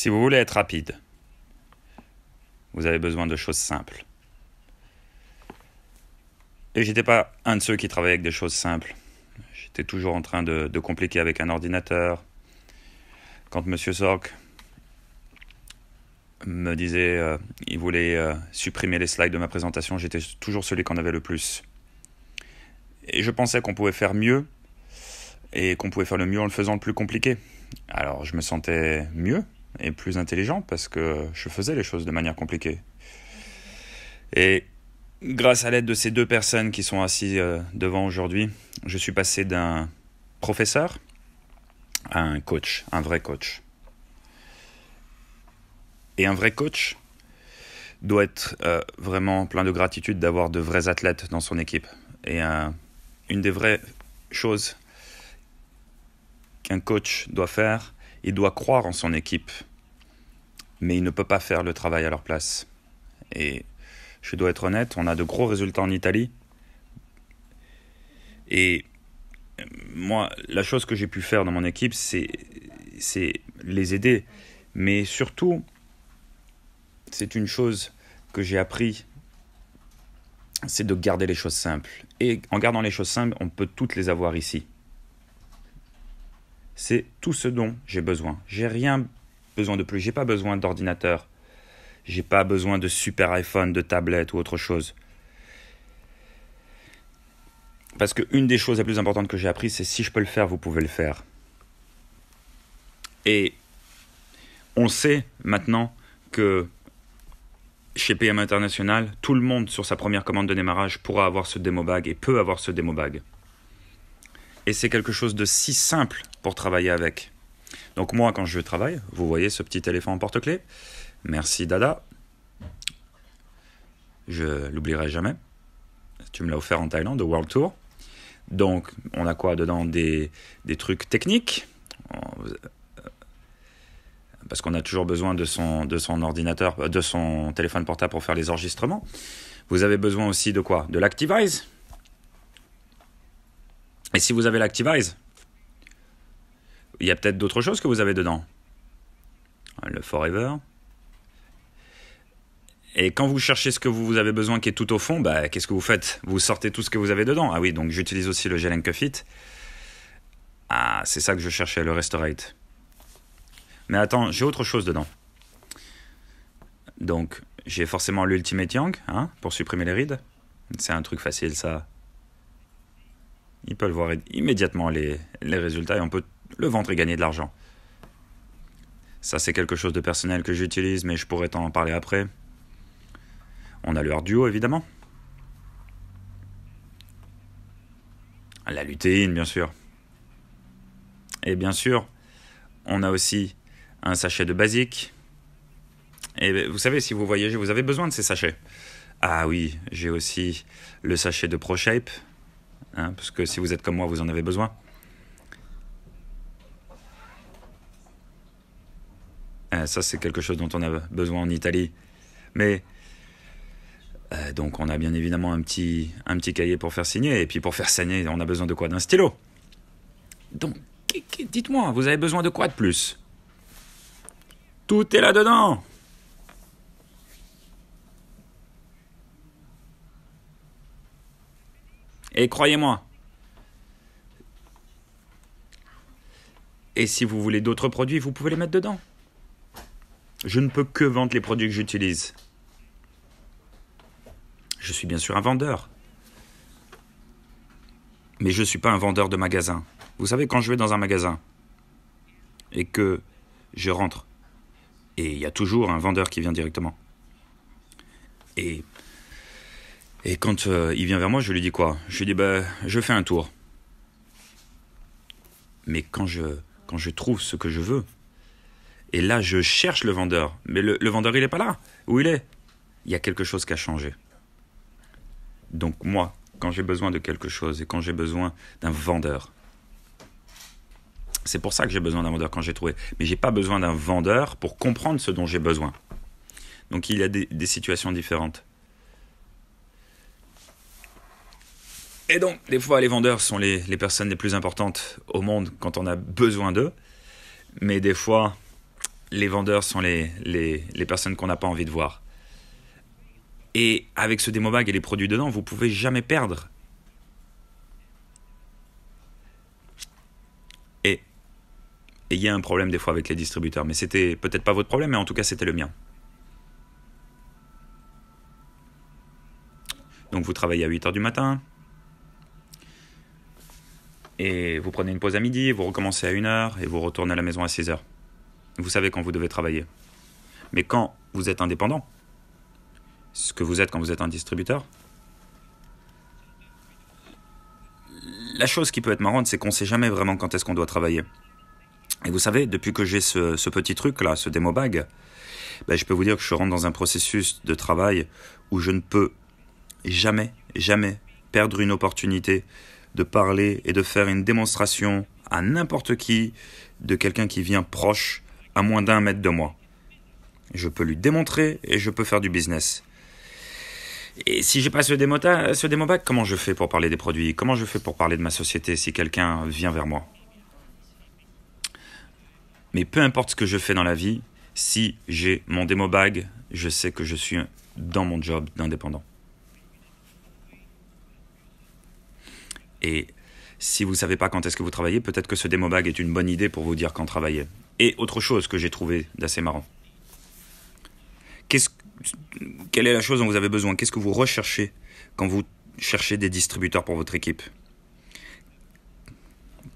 Si vous voulez être rapide, vous avez besoin de choses simples. Et j'étais pas un de ceux qui travaillaient avec des choses simples. J'étais toujours en train de compliquer avec un ordinateur. Quand Monsieur Zorc me disait il voulait supprimer les slides de ma présentation, j'étais toujours celui qui en avait le plus. Et je pensais qu'on pouvait faire mieux, et qu'on pouvait faire le mieux en le faisant le plus compliqué. Alors je me sentais mieux et plus intelligent parce que je faisais les choses de manière compliquée. Et grâce à l'aide de ces deux personnes qui sont assises devant aujourd'hui, je suis passé d'un professeur à un coach, un vrai coach. Et un vrai coach doit être vraiment plein de gratitude d'avoir de vrais athlètes dans son équipe. Et une des vraies choses qu'un coach doit faire, il doit croire en son équipe, mais il ne peut pas faire le travail à leur place. Et je dois être honnête, on a de gros résultats en Italie. Et moi, la chose que j'ai pu faire dans mon équipe, c'est les aider. Mais surtout, c'est une chose que j'ai appris, c'est de garder les choses simples. Et en gardant les choses simples, on peut toutes les avoir ici. C'est tout ce dont j'ai besoin. J'ai rien besoin de plus. J'ai pas besoin d'ordinateur. J'ai pas besoin de super iPhone, de tablette ou autre chose. Parce qu'une des choses les plus importantes que j'ai appris, c'est si je peux le faire, vous pouvez le faire. Et on sait maintenant que chez PM International, tout le monde sur sa première commande de démarrage pourra avoir ce démo bag et peut avoir ce démo bag. Et c'est quelque chose de si simple pour travailler avec. Donc moi, quand je travaille, vous voyez ce petit éléphant en porte-clés. Merci Dada. Je l'oublierai jamais. Tu me l'as offert en Thaïlande, au World Tour. Donc, on a quoi dedans? Des trucs techniques. Parce qu'on a toujours besoin de son ordinateur, de son téléphone portable pour faire les enregistrements. Vous avez besoin aussi de quoi? De l'Activise. Et si vous avez l'Activise, il y a peut-être d'autres choses que vous avez dedans. Le Forever. Et quand vous cherchez ce que vous avez besoin qui est tout au fond, bah, qu'est-ce que vous faites? Vous sortez tout ce que vous avez dedans. Ah oui, donc j'utilise aussi le Gel & Cuff It. Ah, c'est ça que je cherchais, le Restorate. Mais attends, j'ai autre chose dedans. Donc, j'ai forcément l'Ultimate Yang, hein, pour supprimer les rides. C'est un truc facile, ça. Ils peuvent voir immédiatement les résultats et on peut le vendre et gagner de l'argent. Ça, c'est quelque chose de personnel que j'utilise, mais je pourrais t'en parler après. On a le Duo, évidemment. La lutéine, bien sûr. Et bien sûr, on a aussi un sachet de basique. Et vous savez, si vous voyagez, vous avez besoin de ces sachets. Ah oui, j'ai aussi le sachet de ProShape. Hein, parce que si vous êtes comme moi, vous en avez besoin. Ça, c'est quelque chose dont on a besoin en Italie. Mais, donc, on a bien évidemment un petit cahier pour faire signer. Et puis, pour faire signer, on a besoin de quoi? D'un stylo. Donc, dites-moi, vous avez besoin de quoi de plus? Tout est là-dedans. Et croyez-moi. Et si vous voulez d'autres produits, vous pouvez les mettre dedans. Je ne peux que vendre les produits que j'utilise. Je suis bien sûr un vendeur. Mais je ne suis pas un vendeur de magasin. Vous savez, quand je vais dans un magasin et que je rentre, et il y a toujours un vendeur qui vient directement. Et quand il vient vers moi, je lui dis quoi? Je lui dis, je fais un tour. Mais quand je trouve ce que je veux, et là, je cherche le vendeur. Mais le vendeur, il n'est pas là. Où il est? Il y a quelque chose qui a changé. Donc moi, quand j'ai besoin de quelque chose et quand j'ai besoin d'un vendeur, c'est pour ça que j'ai besoin d'un vendeur quand j'ai trouvé. Mais je n'ai pas besoin d'un vendeur pour comprendre ce dont j'ai besoin. Donc il y a des situations différentes. Et donc, des fois, les vendeurs sont les personnes les plus importantes au monde quand on a besoin d'eux. Mais des fois, les vendeurs sont les personnes qu'on n'a pas envie de voir. Et avec ce démo bag et les produits dedans, vous pouvez jamais perdre. Et il y a un problème des fois avec les distributeurs, mais c'était peut-être pas votre problème, mais en tout cas c'était le mien. Donc vous travaillez à 8h du matin, et vous prenez une pause à midi, vous recommencez à 1h, et vous retournez à la maison à 6h. Vous savez quand vous devez travailler. Mais quand vous êtes indépendant, ce que vous êtes quand vous êtes un distributeur, la chose qui peut être marrante, c'est qu'on ne sait jamais vraiment quand est-ce qu'on doit travailler. Et vous savez, depuis que j'ai ce petit truc-là, ce démo bag, je peux vous dire que je rentre dans un processus de travail où je ne peux jamais perdre une opportunité de parler et de faire une démonstration à n'importe qui de quelqu'un qui vient proche à moins d'1 mètre de moi. Je peux lui démontrer et je peux faire du business. Et si j'ai pas ce démo bag, comment je fais pour parler des produits? Comment je fais pour parler de ma société si quelqu'un vient vers moi? Mais peu importe ce que je fais dans la vie, si j'ai mon démo bag, je sais que je suis dans mon job d'indépendant. Et si vous ne savez pas quand est-ce que vous travaillez, peut-être que ce démo bag est une bonne idée pour vous dire quand travailler. Et autre chose que j'ai trouvé d'assez marrant. Quelle est la chose dont vous avez besoin? Qu'est-ce que vous recherchez quand vous cherchez des distributeurs pour votre équipe?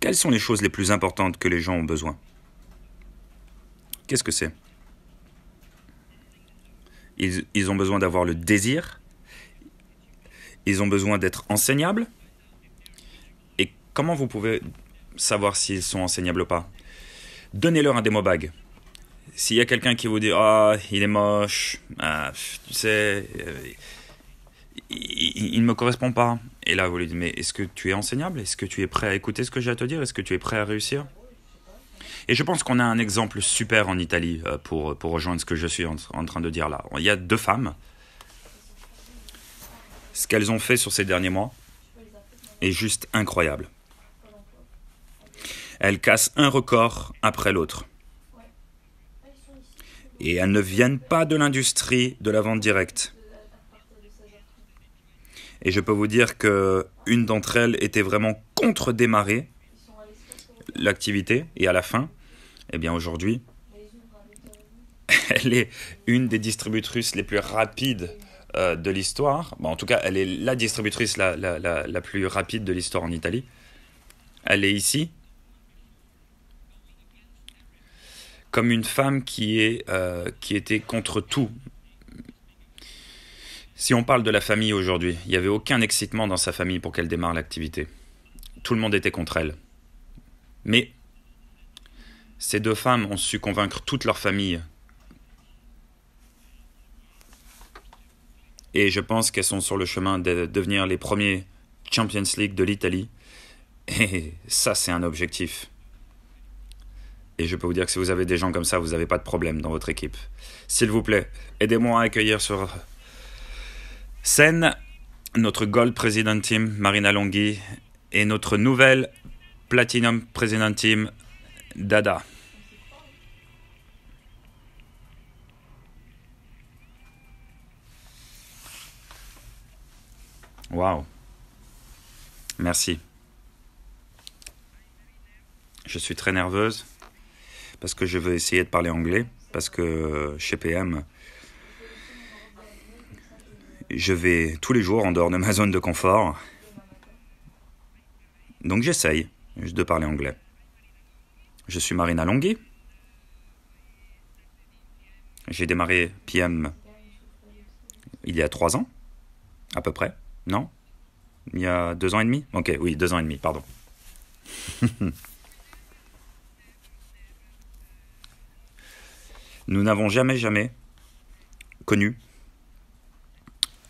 Quelles sont les choses les plus importantes que les gens ont besoin? Qu'est-ce que c'est? Ils ont besoin d'avoir le désir. Ils ont besoin d'être enseignables. Et comment vous pouvez savoir s'ils sont enseignables ou pas? Donnez-leur un démo bag. S'il y a quelqu'un qui vous dit « Ah, il est moche, tu sais, il ne me correspond pas. » Et là, vous lui dites « Mais est-ce que tu es enseignable? Est-ce que tu es prêt à écouter ce que j'ai à te dire? Est-ce que tu es prêt à réussir ?» Et je pense qu'on a un exemple super en Italie pour rejoindre ce que je suis en train de dire là. Il y a 2 femmes. Ce qu'elles ont fait sur ces derniers mois est juste incroyable. Elles cassent un record après l'autre. Et elles ne viennent pas de l'industrie de la vente directe. Et je peux vous dire qu'une d'entre elles était vraiment contre démarrer l'activité. Et à la fin, eh bien aujourd'hui, elle est une des distributrices les plus rapides de l'histoire. En tout cas, elle est la distributrice la plus rapide de l'histoire en Italie. Elle est ici comme une femme qui était contre tout. Si on parle de la famille aujourd'hui, il n'y avait aucun excitement dans sa famille pour qu'elle démarre l'activité. Tout le monde était contre elle. Mais ces 2 femmes ont su convaincre toute leur famille. Et je pense qu'elles sont sur le chemin de devenir les premiers Champions League de l'Italie. Et ça, c'est un objectif. Et je peux vous dire que si vous avez des gens comme ça, vous n'avez pas de problème dans votre équipe. S'il vous plaît, aidez-moi à accueillir sur scène notre Gold President Team, Marina Longhi, et notre nouvelle Platinum President Team, Dada. Waouh. Merci. Je suis très nerveuse parce que je veux essayer de parler anglais, parce que chez PM, je vais tous les jours en dehors de ma zone de confort. Donc j'essaye de parler anglais. Je suis Marina Longhi. J'ai démarré PM il y a 3 ans, à peu près. Non? Il y a 2 ans et demi? Ok, oui, 2 ans et demi, pardon. Nous n'avons jamais connu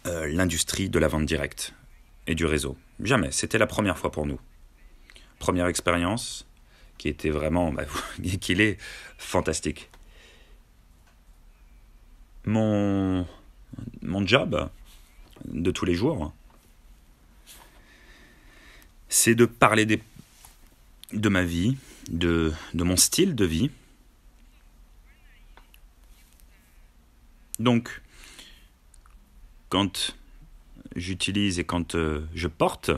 l'industrie de la vente directe et du réseau. Jamais. C'était la première fois pour nous. Première expérience qui était vraiment, qu'il est fantastique. Mon job de tous les jours, c'est de parler de ma vie, de mon style de vie, Donc, quand j'utilise et quand je porte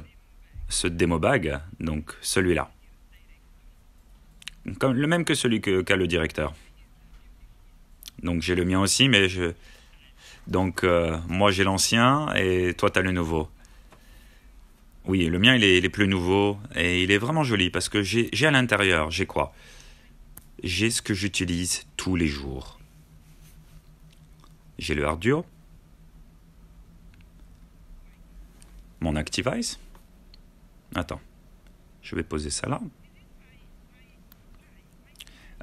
ce démo bag, donc celui-là, comme, le même que celui qu'a le directeur. Donc j'ai le mien aussi, mais donc moi j'ai l'ancien et toi t'as le nouveau. Oui, le mien il est plus nouveau et il est vraiment joli parce que j'ai à l'intérieur, j'ai quoi? J'ai ce que j'utilise tous les jours. J'ai le hard duo, mon Activize. Attends, je vais poser ça là.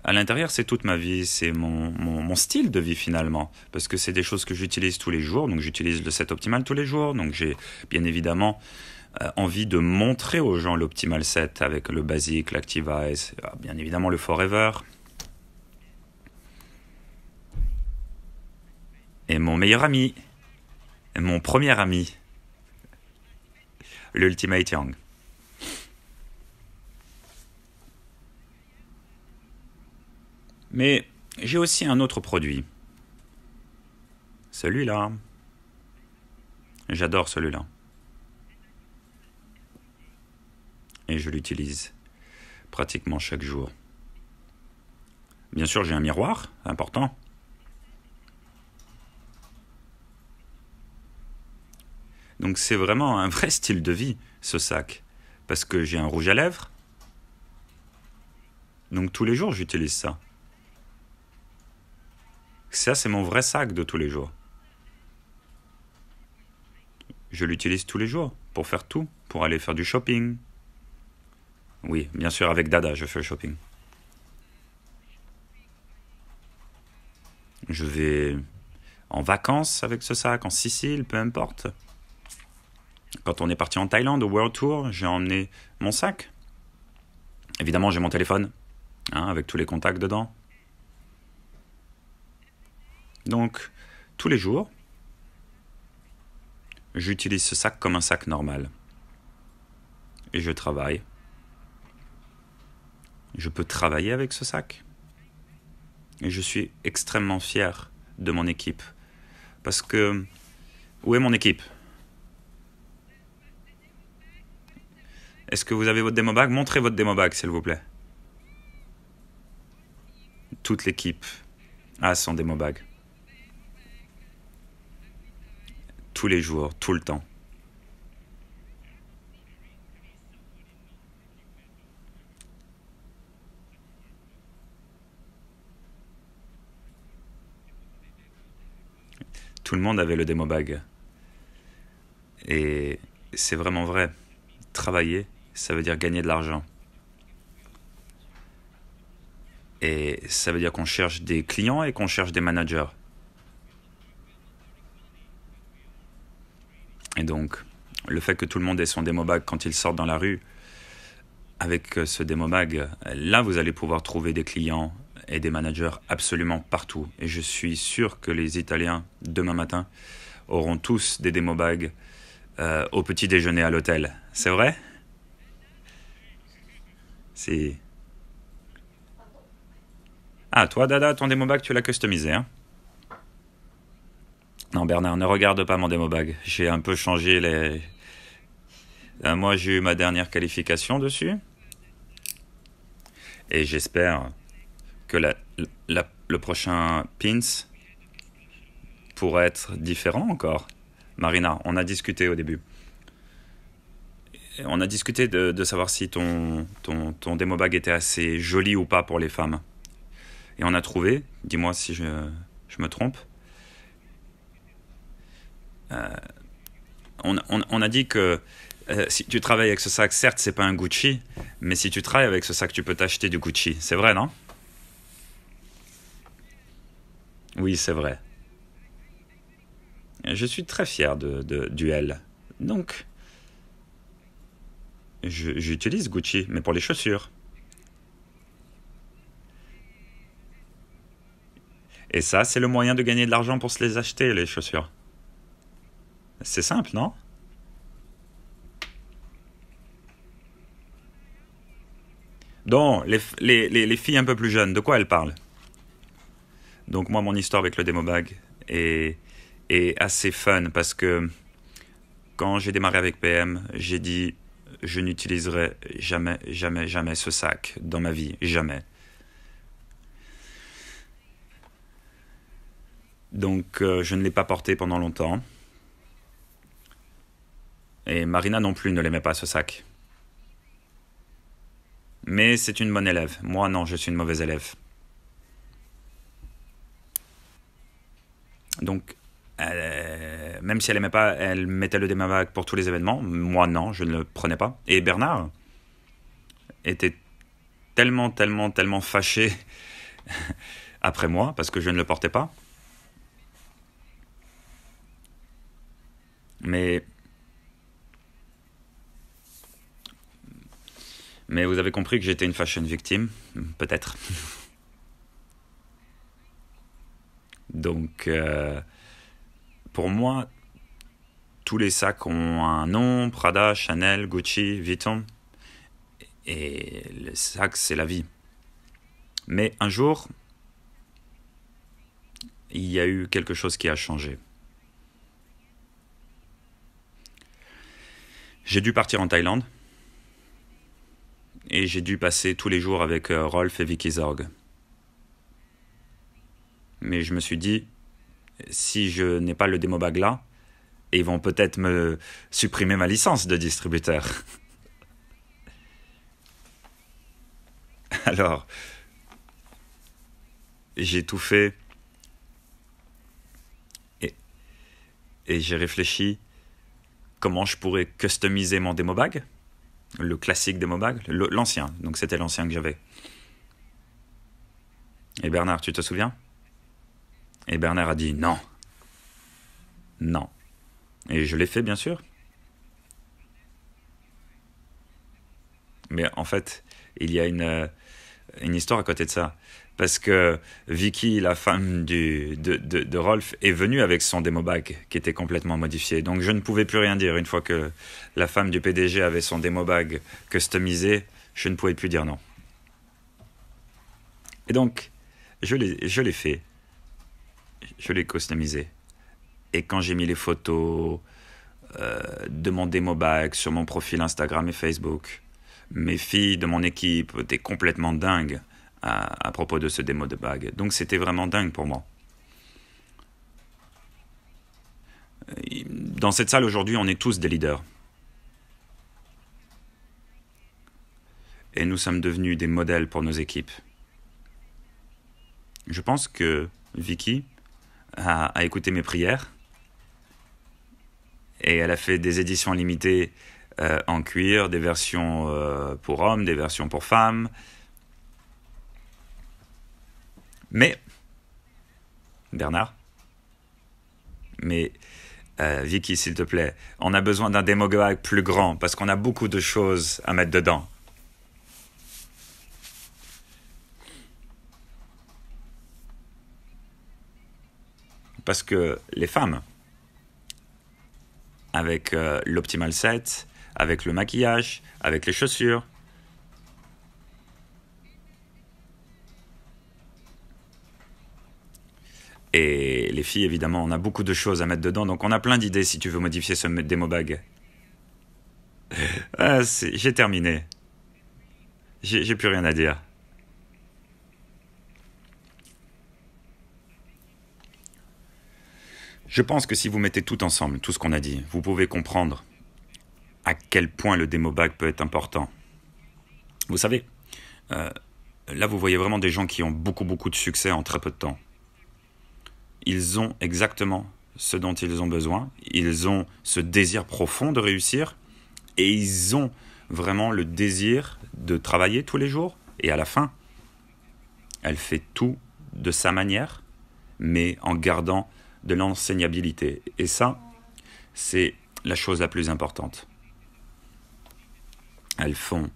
À l'intérieur, c'est toute ma vie, c'est mon style de vie finalement, parce que c'est des choses que j'utilise tous les jours, donc j'utilise le set optimal tous les jours, donc j'ai bien évidemment envie de montrer aux gens l'optimal set avec le basic, l'Activize, bien évidemment le Forever. Et mon meilleur ami, mon premier ami, l'Ultimate Young. Mais j'ai aussi un autre produit. Celui-là. J'adore celui-là. Et je l'utilise pratiquement chaque jour. Bien sûr, j'ai un miroir, important. Donc c'est vraiment un vrai style de vie, ce sac. Parce que j'ai un rouge à lèvres. Donc tous les jours, j'utilise ça. Ça, c'est mon vrai sac de tous les jours. Je l'utilise tous les jours pour faire tout, pour aller faire du shopping. Oui, bien sûr, avec Dada, je fais le shopping. Je vais en vacances avec ce sac, en Sicile, peu importe. Quand on est parti en Thaïlande au World Tour, j'ai emmené mon sac. Évidemment, j'ai mon téléphone, avec tous les contacts dedans. Donc, tous les jours, j'utilise ce sac comme un sac normal. Et je travaille. Je peux travailler avec ce sac. Et je suis extrêmement fier de mon équipe. Parce que, où est mon équipe? Est-ce que vous avez votre démo bag? Montrez votre démo bag, s'il vous plaît. Toute l'équipe a son démo bag. Tous les jours, tout le temps. Tout le monde avait le démo bag. Et c'est vraiment vrai. Travailler, ça veut dire gagner de l'argent. Et ça veut dire qu'on cherche des clients et qu'on cherche des managers. Et donc, le fait que tout le monde ait son démo bag quand il sort dans la rue, avec ce démo bag, là vous allez pouvoir trouver des clients et des managers absolument partout. Et je suis sûr que les Italiens, demain matin, auront tous des démo bags au petit déjeuner à l'hôtel. C'est vrai? C'est... Ah, toi, Dada, ton démo bag, tu l'as customisé, hein? Non, Bernard, ne regarde pas mon démo bag. J'ai un peu changé les... moi, j'ai eu ma dernière qualification dessus. Et j'espère que le prochain pins pourrait être différent encore. Marina, on a discuté au début. On a discuté de savoir si ton démo bag était assez joli ou pas pour les femmes. Et on a trouvé, dis-moi si je me trompe, on a dit que si tu travailles avec ce sac, certes, c'est pas un Gucci, mais si tu travailles avec ce sac, tu peux t'acheter du Gucci. C'est vrai, non? Oui, c'est vrai. Je suis très fier du L. Donc, j'utilise Gucci, mais pour les chaussures. Et ça, c'est le moyen de gagner de l'argent pour se les acheter, les chaussures. C'est simple, non? Donc, les filles un peu plus jeunes, de quoi elles parlent? Donc moi, mon histoire avec le démo bag est assez fun parce que quand j'ai démarré avec PM, j'ai dit je n'utiliserai jamais, jamais, jamais ce sac dans ma vie, jamais. Donc je ne l'ai pas porté pendant longtemps. Et Marina non plus ne l'aimait pas ce sac. Mais c'est une bonne élève. Moi non, je suis une mauvaise élève. Donc même si elle aimait pas, elle mettait le démo-bag pour tous les événements. Moi non, je ne le prenais pas. Et Bernard était tellement, tellement, tellement fâché après moi parce que je ne le portais pas. Mais vous avez compris que j'étais une fashion victime, peut-être. Donc, pour moi, tous les sacs ont un nom, Prada, Chanel, Gucci, Vuitton. Et le sac, c'est la vie. Mais un jour, il y a eu quelque chose qui a changé. J'ai dû partir en Thaïlande. Et j'ai dû passer tous les jours avec Rolf et Vicky Zorg. Mais je me suis dit, si je n'ai pas le démo-bag là, ils vont peut-être me supprimer ma licence de distributeur. Alors, j'ai tout fait et j'ai réfléchi comment je pourrais customiser mon démo-bag. Le classique démo-bag, l'ancien. Donc c'était l'ancien que j'avais. Et Bernard, tu te souviens? Et Bernard a dit non. Non. Et je l'ai fait, bien sûr. Mais en fait, il y a une histoire à côté de ça. Parce que Vicky, la femme de Rolf, est venue avec son démo-bag qui était complètement modifié. Donc je ne pouvais plus rien dire. Une fois que la femme du PDG avait son démo-bag customisé, je ne pouvais plus dire non. Et donc, je l'ai fait. Je l'ai customisé. Et quand j'ai mis les photos de mon démo-bag sur mon profil Instagram et Facebook, mes filles de mon équipe étaient complètement dingues à propos de ce démo de bag. Donc c'était vraiment dingue pour moi. Dans cette salle aujourd'hui, on est tous des leaders. Et nous sommes devenus des modèles pour nos équipes. Je pense que Vicky a écouté mes prières et elle a fait des éditions limitées en cuir, des versions pour hommes, des versions pour femmes. Mais, Bernard, Vicky, s'il te plaît, on a besoin d'un démo-bag plus grand parce qu'on a beaucoup de choses à mettre dedans. Parce que les femmes, avec l'Optimal Set, avec le maquillage, avec les chaussures, et les filles, évidemment, on a beaucoup de choses à mettre dedans, donc on a plein d'idées si tu veux modifier ce démo-bag. J'ai terminé. J'ai plus rien à dire. Je pense que si vous mettez tout ensemble, tout ce qu'on a dit, vous pouvez comprendre à quel point le démo-bag peut être important. Vous savez, là vous voyez vraiment des gens qui ont beaucoup beaucoup de succès en très peu de temps. Ils ont exactement ce dont ils ont besoin, ils ont ce désir profond de réussir et ils ont vraiment le désir de travailler tous les jours et à la fin, elle fait tout de sa manière mais en gardant de l'enseignabilité. Et ça, c'est la chose la plus importante. Elles font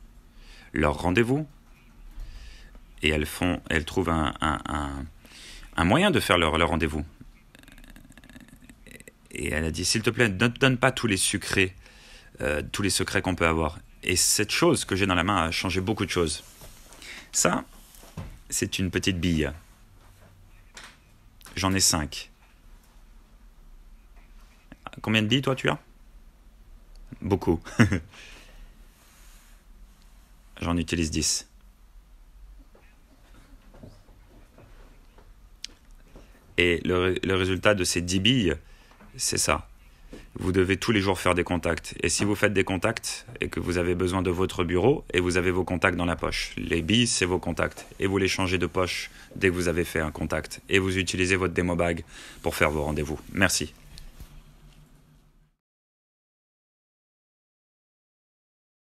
leur rendez-vous et elles trouvent un moyen de faire leur rendez-vous. Et elle a dit, s'il te plaît, ne donne pas tous les secrets qu'on peut avoir. Et cette chose que j'ai dans la main a changé beaucoup de choses. Ça, c'est une petite bille. J'en ai 5. Combien de billes, toi, tu as? Beaucoup. J'en utilise 10. Et le résultat de ces 10 billes, c'est ça. Vous devez tous les jours faire des contacts. Et si vous faites des contacts et que vous avez besoin de votre bureau et vous avez vos contacts dans la poche, les billes, c'est vos contacts. Et vous les changez de poche dès que vous avez fait un contact. Et vous utilisez votre démo bag pour faire vos rendez-vous. Merci.